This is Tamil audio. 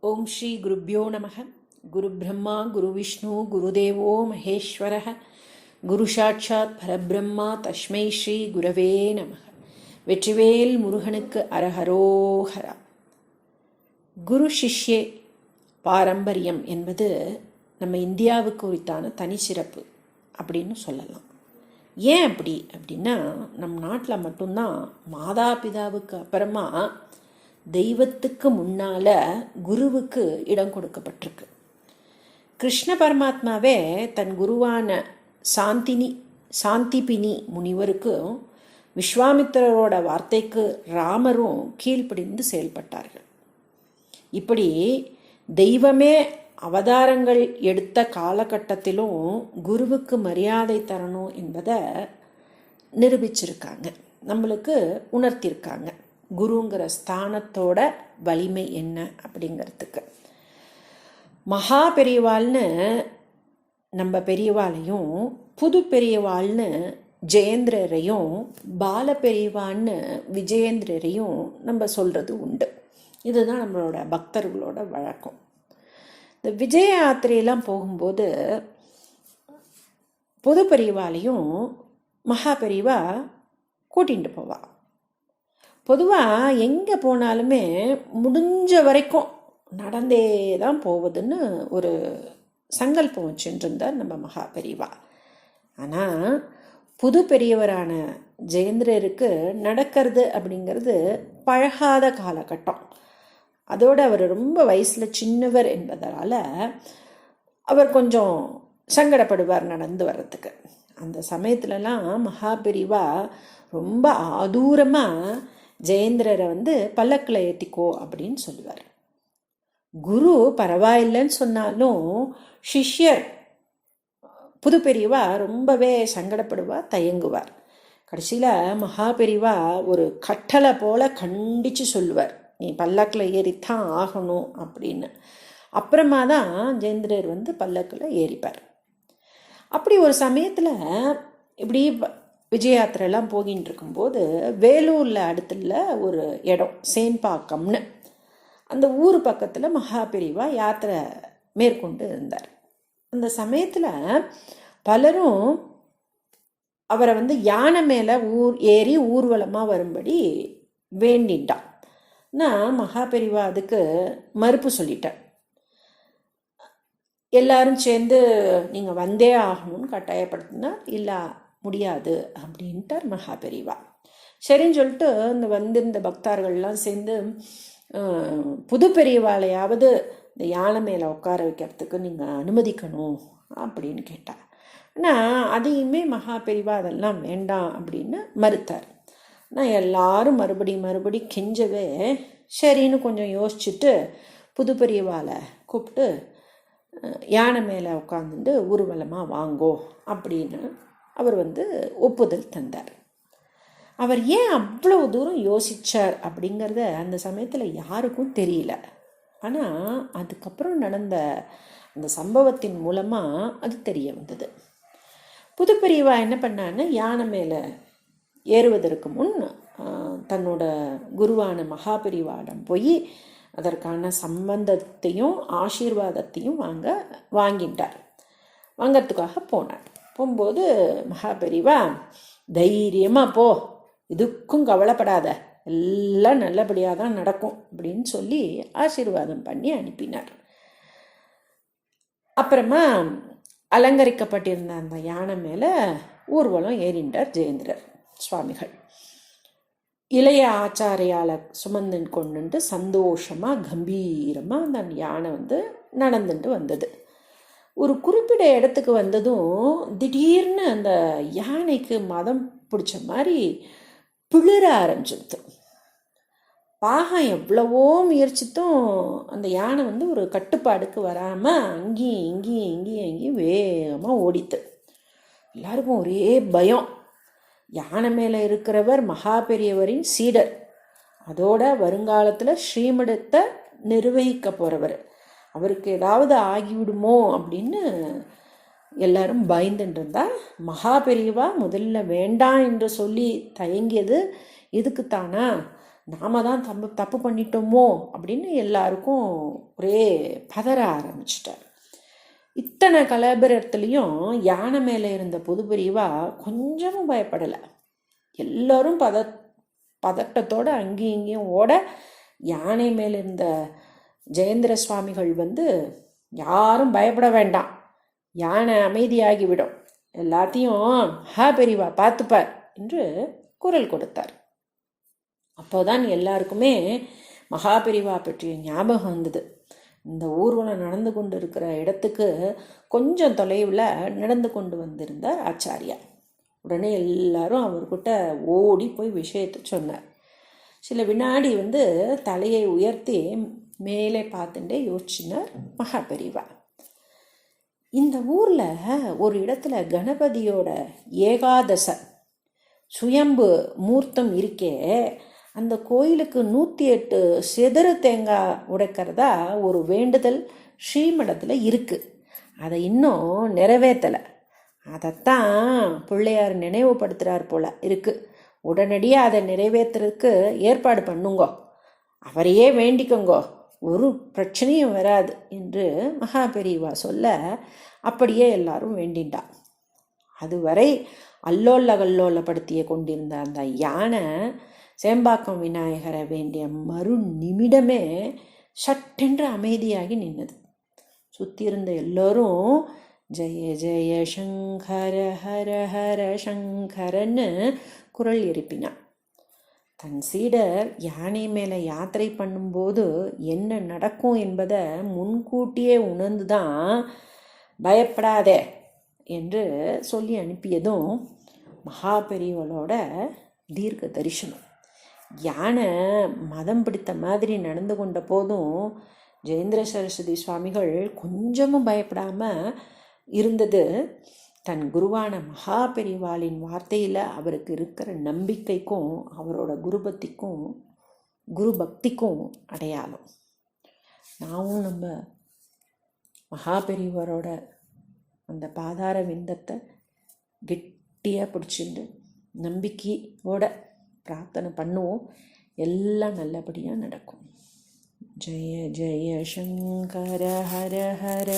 ஓம் ஸ்ரீ குருப்யோ நமக. குரு பிரம்மா குரு விஷ்ணு குருதேவோ மகேஸ்வரः. குரு சாட்சாத் பரபிரம்மா தஸ்மை ஸ்ரீ குரவே நமக. வெற்றிவேல் முருகனுக்கு அரஹரோஹரா. குரு சிஷ்யே பாரம்பரியம் என்பது நம்ம இந்தியாவுக்கு உரித்தான தனிச்சிறப்பு அப்படின்னு சொல்லலாம். ஏன் அப்படி அப்படின்னா, நம் நாட்டில் மட்டும்தான் மாதா பிதாவுக்கு அப்புறமா தெய்வத்துக்கு முன்னால் குருவுக்கு இடம் கொடுக்கப்பட்டிருக்கு. கிருஷ்ண பரமாத்மாவே தன் குருவான சாந்திபினி முனிவருக்கும் விஸ்வாமித்திரரோட வார்த்தைக்கு ராமரும் கீழ்ப்படிந்து செயல்பட்டார்கள். இப்படி தெய்வமே அவதாரங்கள் எடுத்த காலகட்டத்திலும் குருவுக்கு மரியாதை தரணும் என்பதை நிரூபிச்சிருக்காங்க, நம்மளுக்கு உணர்த்தியிருக்காங்க. குருங்கிற ஸ்தானத்தோட வலிமை என்ன அப்படிங்கிறதுக்கு மகா பெரியவாள்னு நம்ம பெரியவாளையும், புது பெரியவாள்னு ஜெயேந்திரரையும், பால பெரியவான்னு விஜயேந்திரரையும் நம்ம சொல்கிறது உண்டு. இதுதான் நம்மளோட பக்தர்களோட வழக்கம். இந்த விஜய யாத்திரையெல்லாம் போகும்போது புது பெரியவாளையும் மகா பெரியவா கூட்டிகிட்டு போவா. பொதுவாக எங்கே போனாலுமே முடிஞ்ச வரைக்கும் நடந்தே தான் போவதுன்னு ஒரு சங்கல்பம் வச்சுருந்தார் நம்ம மகா பெரியவா. ஆனால் புது பெரியவரான ஜெயேந்திரருக்கு நடக்கிறது அப்படிங்கிறது பழகாத காலகட்டம். அதோடு அவர் ரொம்ப வயசில் சின்னவர் என்பதால் அவர் கொஞ்சம் சங்கடப்படுவார் நடந்து வர்றதுக்கு. அந்த சமயத்துலலாம் மகா பெரியவா ரொம்ப ஆதூரமாக ஜெயேந்திரரை பல்லக்கில் ஏற்றிக்கோ அப்படின்னு சொல்லுவார். குரு பரவாயில்லைன்னு சொன்னாலும் சிஷ்யர் புது பெரியவா ரொம்பவே சங்கடப்படுவார், தயங்குவார். கடைசியில் மகா பெரியவா ஒரு கட்டளை போல் கண்டித்து சொல்லுவார், நீ பல்லக்கில் ஏறித்தான் ஆகணும் அப்படின்னு. அப்புறமா தான் ஜெயேந்திரர் பல்லக்கில் ஏறிப்பார். அப்படி ஒரு சமயத்தில் இப்படி விஜயாத்திரைலாம் போகின்னு இருக்கும்போது வேலூரில் அடுத்துல ஒரு இடம் சேன்பாக்கம்னு, அந்த ஊர் பக்கத்தில் மகா பெரியவா யாத்திரை மேற்கொண்டு இருந்தார். அந்த சமயத்தில் பலரும் அவரை யானை மேலே ஏறி ஊர்வலமாக வரும்படி வேண்டிட்டான். நான் மகா பெரியவா அதுக்கு மறுப்பு சொல்லிட்டேன். எல்லாரும் சேர்ந்து நீங்கள் வந்தே ஆகணும்னு கட்டாயப்படுத்தினா இல்லை முடியாது அப்படின்ட்டார் மகா பெரியவா. சரின்னு சொல்லிட்டு இந்த வந்திருந்த பக்தர்கள்லாம் சேர்ந்து புது பெரியவாளையாவது இந்த யானை மேலே உட்கார வைக்கிறதுக்கு நீங்கள் அனுமதிக்கணும் அப்படின்னு கேட்டார். ஆனால் அதையுமே மகா பெரியவா அதெல்லாம் வேண்டாம் அப்படின்னு மறுத்தார். நான் எல்லாரும் மறுபடி கெஞ்சவே சரின்னு கொஞ்சம் யோசிச்சுட்டு புது பெரியவாளை கூப்பிட்டு யானை மேலே உட்காந்துட்டு ஊர்வலமாக வாங்கோ அப்படின்னு அவர் ஒப்புதல் தந்தார். அவர் ஏன் அவ்வளவு தூரம் யோசித்தார் அப்படிங்கிறத அந்த சமயத்தில் யாருக்கும் தெரியல. ஆனால் அதுக்கப்புறம் நடந்த அந்த சம்பவத்தின் மூலமாக அது தெரிய வந்தது. புது பெரியவா என்ன பண்ணான்னு, யானை மேலே ஏறுவதற்கு முன் தன்னோட குருவான மகா பெரியவாடம் போய் அதற்கான சம்பந்தத்தையும் ஆசீர்வாதத்தையும் வாங்கிட்டார். வாங்கிறதுக்காக போனார். போகும்போது மகா பெரியவா, தைரியமாக போ, இதுக்கும் கவலைப்படாத, எல்லாம் நல்லபடியாக தான் நடக்கும் அப்படின்னு சொல்லி ஆசீர்வாதம் பண்ணி அனுப்பினார். அப்புறமா அலங்கரிக்கப்பட்டிருந்த அந்த யானை மேலே ஊர்வலம் ஏறிண்டார் ஜெயேந்திரர் சுவாமிகள். இளைய ஆச்சாரியால் சுமந்து கொண்டு சந்தோஷமாக கம்பீரமாக அந்த யானை நடந்துட்டு வந்தது. ஒரு குறிப்பிட்ட இடத்துக்கு வந்ததும் திடீர்னு அந்த யானைக்கு மதம் பிடிச்ச மாதிரி பிளிர ஆரம்பிச்சிருது. பாகம் எவ்வளவோ முயற்சித்தும் அந்த யானை ஒரு கட்டுப்பாடுக்கு வராமல் அங்கேயும் வேகமாக ஓடித்து. எல்லாருக்கும் ஒரே பயம். யானை மேலே இருக்கிறவர் மகா பெரியவரின் சீடர், அதோட வருங்காலத்தில் ஸ்ரீமடத்தை நிர்வகிக்க போகிறவர், அவருக்கு ஏதாவது ஆகிவிடுமோ அப்படின்னு எல்லாரும் பயந்துட்டு இருந்தா. மகா பெரியவா முதல்ல வேண்டாம் என்று சொல்லி தயங்கியது இதுக்குத்தானா, நாம தான் தப்பு பண்ணிட்டோமோ அப்படின்னு எல்லாருக்கும் ஒரே பதற ஆரம்பிச்சிட்டார். இத்தனை கலபரத்துலேயும் யானை மேலே இருந்த புதுப்பிரிவா கொஞ்சமும் பயப்படலை. எல்லோரும் பதட்டத்தோடு அங்கேயும் இங்கேயும் ஓட, யானை மேலே இருந்த ஜெயேந்திர சுவாமிகள் யாரும் பயப்பட வேண்டாம், யானை அமைதியாகிவிடும், எல்லாத்தையும் பெரியவா பார்த்துப்பார் என்று குரல் கொடுத்தார். அப்போதான் எல்லாருக்குமே மகாபெரிவா பற்றிய ஞாபகம் வந்தது. இந்த ஊர்வலம் நடந்து கொண்டு இருக்கிற இடத்துக்கு கொஞ்சம் தொலைவில் நடந்து கொண்டு வந்திருந்தார் ஆச்சாரியா. உடனே எல்லாரும் அவர்கிட்ட ஓடி போய் விஷயத்தை சொன்னார். சில வினாடி தலையை உயர்த்தி மேலே பார்த்துட்டே யோசிச்சினார் மகாபெரிவா. இந்த ஊரில் ஒரு இடத்துல கணபதியோட ஏகாதச சுயம்பு மூர்த்தம் இருக்கே, அந்த கோயிலுக்கு 108 செதறு தேங்காய் உடைக்கிறதா ஒரு வேண்டுதல் ஸ்ரீமடத்தில் இருக்குது. அதை இன்னும் நிறைவேற்றலை. அதைத்தான் பிள்ளையார் நினைவுபடுத்துகிறார் போல இருக்குது. உடனடியாக அதை நிறைவேற்றுறதுக்கு ஏற்பாடு பண்ணுங்கோ, அவரையே வேண்டிக்கோங்கோ, ஒரு பிரச்சனையும் வராது என்று மகாபெரிவா சொல்ல அப்படியே எல்லாரும் வேண்டிண்டா. அதுவரை அல்லோல்லகல்லோலப்படுத்திய கொண்டிருந்த அந்த யானை சேம்பாக்கம் விநாயகரை வேண்டிய மறு நிமிடமே சட்டென்று அமைதியாகி நின்னது. சுற்றி இருந்த எல்லோரும் ஜெய ஜெய சங்கர ஹர ஹர சங்கரன்னு குரல் எழுப்பினான். தன் சீடர் யானை மேலே யாத்திரை பண்ணும்போது என்ன நடக்கும் என்பதை முன்கூட்டியே உணர்ந்துதான் பயப்படாதே என்று சொல்லி அனுப்பியதும் மகாபெரிவளோட தீர்க்க தரிசனம். யானை மதம் பிடித்த மாதிரி நடந்து கொண்ட போதும் ஜெயேந்திர சரஸ்வதி சுவாமிகள் கொஞ்சமும் பயப்படாமல் இருந்தது தன் குருவான மகாபெரிவாளின் வார்த்தையில் அவருக்கு இருக்கிற நம்பிக்கைக்கும் அவரோட குரு பக்திக்கும் அடையாளம். நாமும் நம்ம மகாபெரிவரோட அந்த பாதார விந்தத்தை கெட்டியாக பிடிச்சிட்டு நம்பிக்கையோட பிரார்த்தனை பண்ணுவோம். எல்லாம் நல்லபடியாக நடக்கும். ஜெய ஜெய சங்கர ஹர ஹர